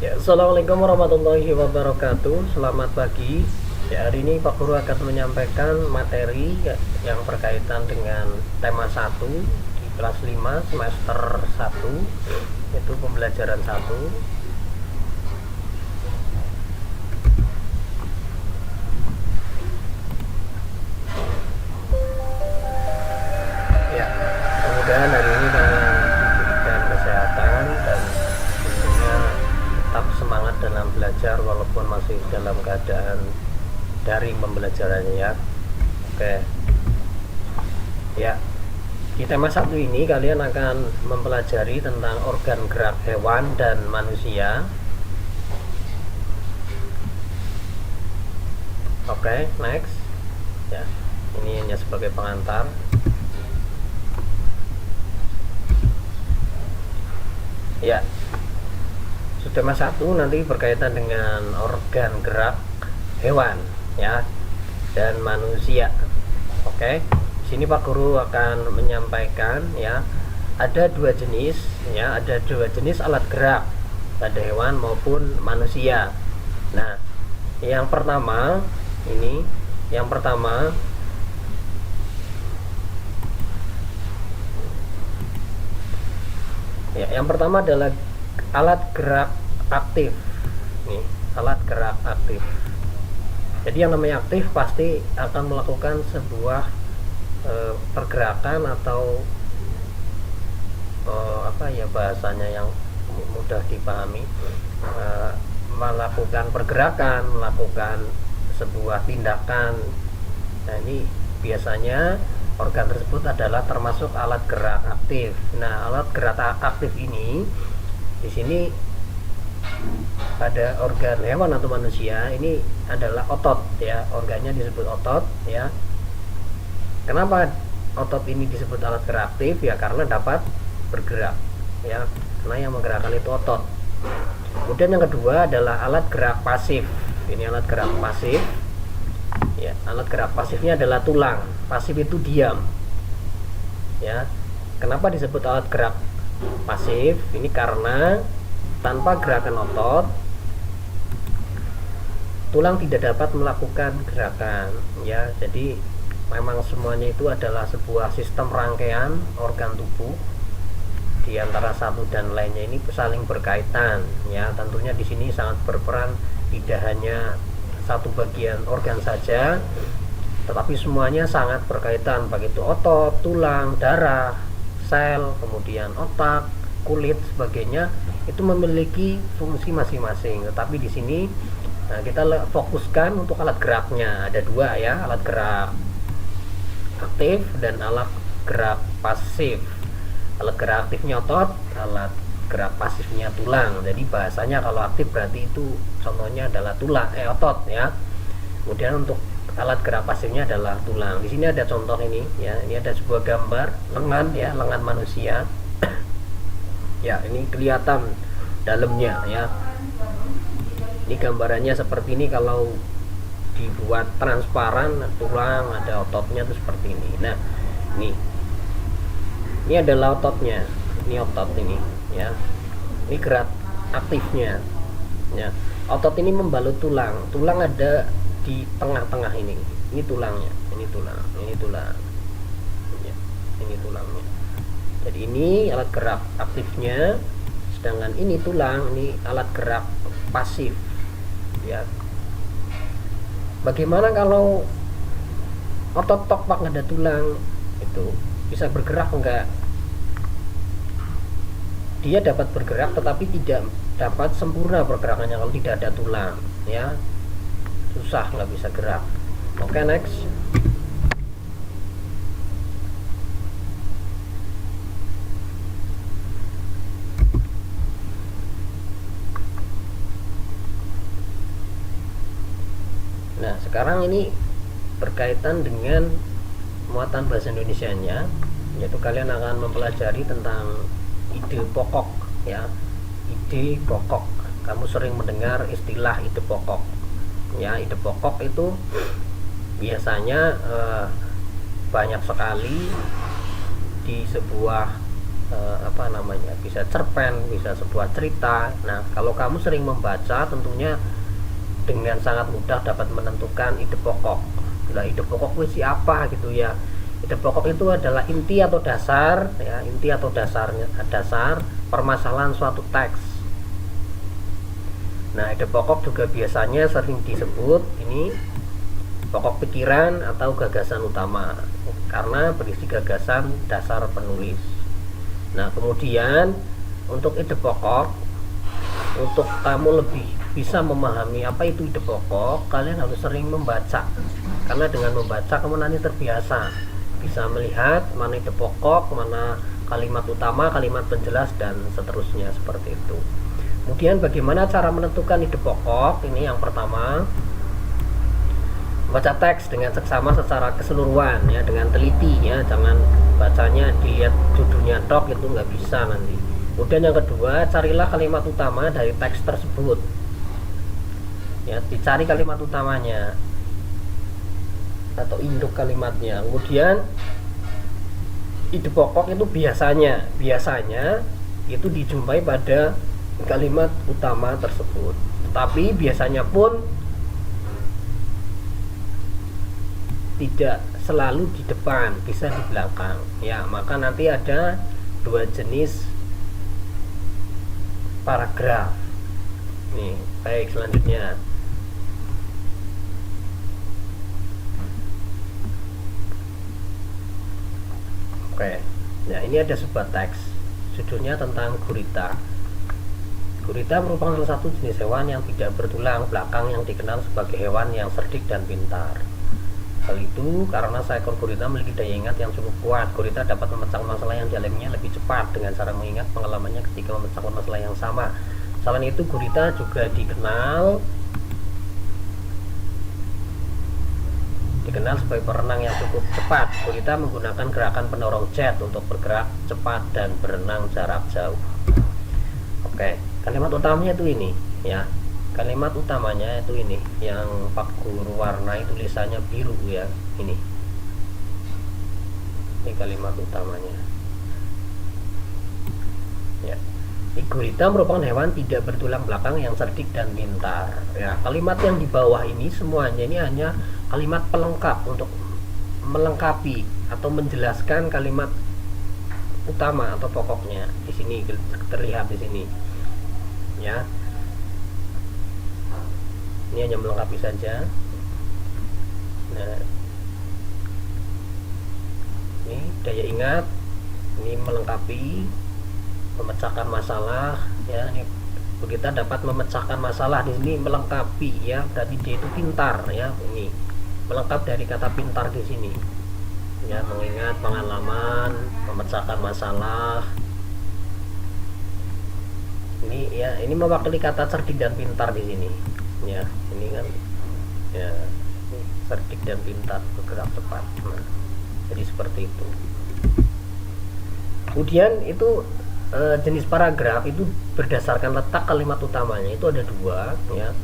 Ya, Assalamualaikum warahmatullahi wabarakatuh. Selamat pagi. Ya, hari ini Pak Guru akan menyampaikan materi yang berkaitan dengan tema 1 di kelas 5 semester 1, yaitu pembelajaran 1. Ya, mudah-mudahan hari ini kalian diberikan kesehatan dan tentunya tetap semangat dalam belajar walaupun masih dalam keadaan daring pembelajarannya ya. Oke. Ya. Di tema 1 ini kalian akan mempelajari tentang organ gerak hewan dan manusia. Oke, next. Ya. Ini hanya sebagai pengantar. Ya. Tema 1 nanti berkaitan dengan organ gerak hewan ya dan manusia. Oke. Di sini Pak Guru akan menyampaikan ya, ada dua jenis alat gerak pada hewan maupun manusia. Nah, yang pertama adalah alat gerak aktif. Nih, alat gerak aktif. Jadi yang namanya aktif pasti akan melakukan sebuah pergerakan atau apa ya bahasanya yang mudah dipahami, melakukan pergerakan, melakukan sebuah tindakan. Nah, ini biasanya organ tersebut adalah termasuk alat gerak aktif. Nah, alat gerak aktif ini di sini pada organ hewan atau manusia ini adalah otot ya, organnya disebut otot ya. Kenapa otot ini disebut alat gerak aktif? Ya karena dapat bergerak ya, karena yang menggerakkan itu otot. Kemudian yang kedua adalah alat gerak pasif. Ini alat gerak pasif ya, alat gerak pasifnya adalah tulang. Pasif itu diam ya. Kenapa disebut alat gerak pasif? Ini karena tanpa gerakan otot tulang tidak dapat melakukan gerakan ya. Jadi memang semuanya itu adalah sebuah sistem rangkaian organ tubuh, di antara satu dan lainnya ini saling berkaitan ya. Tentunya di sini sangat berperan tidak hanya satu bagian organ saja, tetapi semuanya sangat berkaitan, baik itu otot, tulang, darah, sel, kemudian otak, kulit, sebagainya itu memiliki fungsi masing-masing. Tetapi di sini kita fokuskan untuk alat geraknya ada dua ya, alat gerak aktif dan alat gerak pasif. Alat gerak aktifnya otot, alat gerak pasifnya tulang. Jadi bahasanya kalau aktif berarti itu contohnya adalah tulang, otot ya. Kemudian untuk alat gerak pasifnya adalah tulang. Di sini ada contoh ini ya, ini ada sebuah gambar lengan ya, lengan manusia. Ya, ini kelihatan dalamnya ya. Ini gambarannya seperti ini, kalau dibuat transparan tulang ada ototnya tuh seperti ini. Nah, ini adalah ototnya, ini otot ini ya, ini gerak aktifnya ya. Otot ini membalut tulang, tulang ada di tengah-tengah ini tulangnya, ini tulang ya, ini tulangnya. Jadi ini alat gerak aktifnya, sedangkan ini tulang, ini alat gerak pasif ya. Bagaimana kalau otot tokpak nggak ada tulang, itu bisa bergerak enggak? Dia dapat bergerak tetapi tidak dapat sempurna pergerakannya kalau tidak ada tulang ya, susah, nggak bisa gerak. Oke, next. Nah, sekarang ini berkaitan dengan muatan bahasa Indonesianya, yaitu kalian akan mempelajari tentang ide pokok ya. Ide pokok, kamu sering mendengar istilah ide pokok ya. Ide pokok itu biasanya banyak sekali di sebuah apa namanya, bisa cerpen, bisa sebuah cerita. Nah, kalau kamu sering membaca, tentunya dengan sangat mudah dapat menentukan ide pokok. Nah, ide pokok itu apa gitu ya. Ide pokok itu adalah inti atau dasar ya, inti atau dasar permasalahan suatu teks. Nah, ide pokok juga biasanya sering disebut ini pokok pikiran atau gagasan utama karena berisi gagasan dasar penulis. Nah, kemudian untuk ide pokok, untuk kamu lebih bisa memahami apa itu ide pokok, kalian harus sering membaca. Karena dengan membaca kamu nanti terbiasa bisa melihat mana ide pokok, mana kalimat utama, kalimat penjelas, dan seterusnya seperti itu. Kemudian bagaimana cara menentukan ide pokok? Ini yang pertama, baca teks dengan seksama secara keseluruhan ya, dengan teliti ya, jangan bacanya dilihat judulnya tok, itu nggak bisa nanti. Kemudian yang kedua, carilah kalimat utama dari teks tersebut ya, dicari kalimat utamanya atau induk kalimatnya. Kemudian ide pokok itu biasanya itu dijumpai pada kalimat utama tersebut, tapi biasanya pun tidak selalu di depan, bisa di belakang ya. Maka nanti ada dua jenis paragraf nih. Baik, selanjutnya oke. Nah, ini ada sebuah teks judulnya tentang gurita. Gurita merupakan salah satu jenis hewan yang tidak bertulang belakang yang dikenal sebagai hewan yang cerdik dan pintar. Hal itu karena seekor gurita memiliki daya ingat yang cukup kuat. Gurita dapat memecahkan masalah yang dialaminya lebih cepat dengan cara mengingat pengalamannya ketika memecahkan masalah yang sama. Selain itu, gurita juga dikenal sebagai perenang yang cukup cepat. Gurita menggunakan gerakan pendorong jet untuk bergerak cepat dan berenang jarak jauh. Oke, kalimat utamanya itu ini ya. Kalimat utamanya itu ini yang Pak Guru warnai tulisannya biru ya, ini kalimat utamanya ya. Gurita merupakan hewan tidak bertulang belakang yang cerdik dan pintar ya. Kalimat yang di bawah ini semuanya ini hanya kalimat pelengkap untuk melengkapi atau menjelaskan kalimat utama atau pokoknya. Di sini terlihat di sini ya. Ini hanya melengkapi saja. Nah, ini daya ingat, ini melengkapi, memecahkan masalah ya. Ini kita dapat memecahkan masalah di sini, melengkapi ya, berarti dia itu pintar ya. Ini melengkap dari kata pintar di sini ya, mengingat pengalaman, memecahkan masalah. Ini ya, ini mewakili kata cerdik dan pintar di sini ya. Ini kan ya, cerdik dan pintar, bergerak cepat. Nah, jadi seperti itu. Kemudian itu jenis paragraf itu berdasarkan letak kalimat utamanya itu ada dua ya.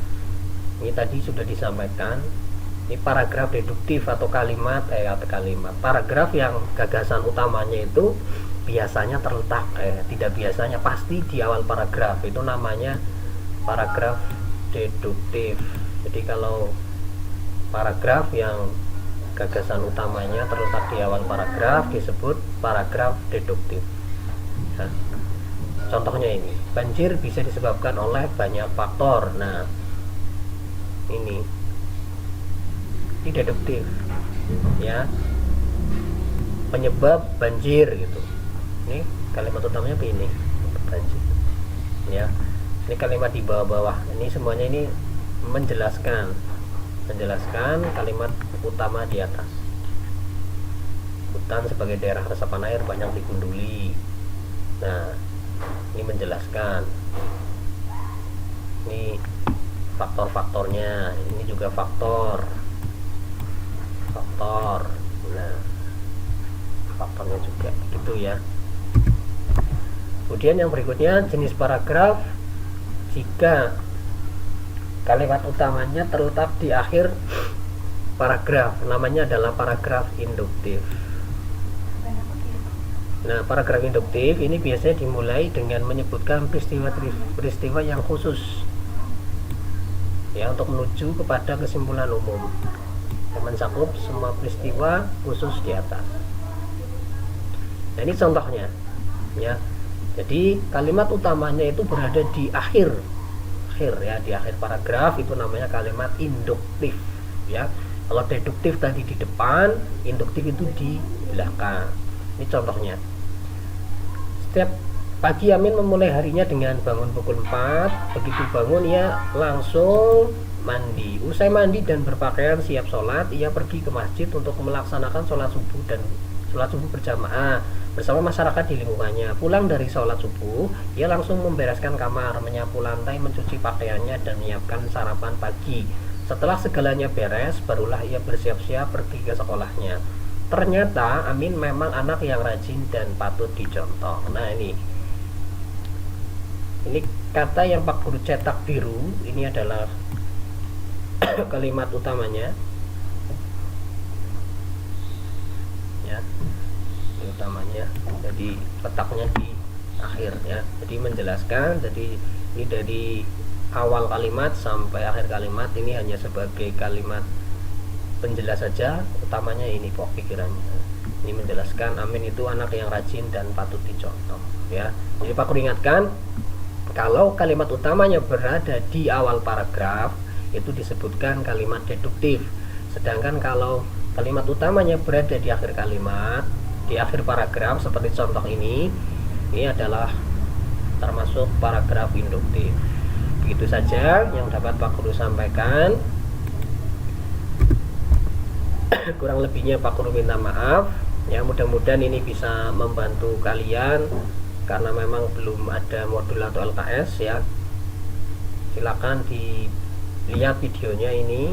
Ini tadi sudah disampaikan. Ini paragraf deduktif atau kalimat paragraf yang gagasan utamanya itu biasanya terletak tidak biasanya, pasti di awal paragraf, itu namanya paragraf deduktif. Jadi kalau paragraf yang gagasan utamanya terletak di awal paragraf disebut paragraf deduktif ya. Contohnya ini, banjir bisa disebabkan oleh banyak faktor. Nah, ini deduktif ya, penyebab banjir gitu. Ini kalimat utamanya apa ini? Banjir ya. Ini kalimat di bawah-bawah ini semuanya ini menjelaskan kalimat utama di atas. Hutan sebagai daerah resapan air banyak digunduli. Nah, ini menjelaskan ini faktor-faktornya, ini juga faktor. Nah, faktornya juga gitu ya. Kemudian yang berikutnya jenis paragraf jika kalimat utamanya terletak di akhir paragraf, namanya adalah paragraf induktif. Nah, paragraf induktif ini biasanya dimulai dengan menyebutkan peristiwa yang khusus ya, untuk menuju kepada kesimpulan umum yang mencakup semua peristiwa khusus di atas. Nah, ini contohnya ya. Jadi kalimat utamanya itu berada di akhir ya, di akhir paragraf, itu namanya kalimat induktif ya. Kalau deduktif tadi di depan, induktif itu di belakang. Ini contohnya. Setiap pagi Amin memulai harinya dengan bangun pukul 4. Begitu bangun ia langsung mandi. Usai mandi dan berpakaian siap sholat, ia pergi ke masjid untuk melaksanakan sholat subuh berjamaah bersama masyarakat di lingkungannya. Pulang dari sholat subuh, ia langsung membereskan kamar, menyapu lantai, mencuci pakaiannya, dan menyiapkan sarapan pagi. Setelah segalanya beres, barulah ia bersiap-siap pergi ke sekolahnya. Ternyata Amin memang anak yang rajin dan patut dicontoh. Nah, ini kata yang Pak Guru cetak biru, ini adalah kalimat utamanya ya, utamanya. Jadi letaknya di akhir ya. Jadi menjelaskan, jadi ini dari awal kalimat sampai akhir kalimat ini hanya sebagai kalimat penjelas saja, utamanya ini pokok pikirannya. Ini menjelaskan Amin itu anak yang rajin dan patut dicontoh ya. Jadi Pak Guru ingatkan, kalau kalimat utamanya berada di awal paragraf itu disebutkan kalimat deduktif. Sedangkan kalau kalimat utamanya berada di akhir kalimat, di akhir paragraf seperti contoh ini adalah termasuk paragraf induktif. Begitu saja yang dapat Pak Guru sampaikan. Kurang lebihnya Pak Guru minta maaf ya. Mudah-mudahan ini bisa membantu kalian, karena memang belum ada modul atau LKS ya. Silakan dilihat videonya ini,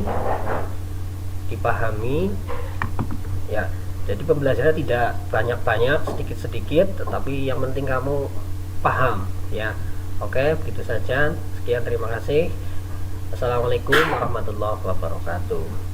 dipahami ya. Jadi pembelajarannya tidak banyak-banyak, sedikit-sedikit, tetapi yang penting kamu paham ya. Oke, begitu saja. Sekian, terima kasih. Assalamualaikum warahmatullahi wabarakatuh.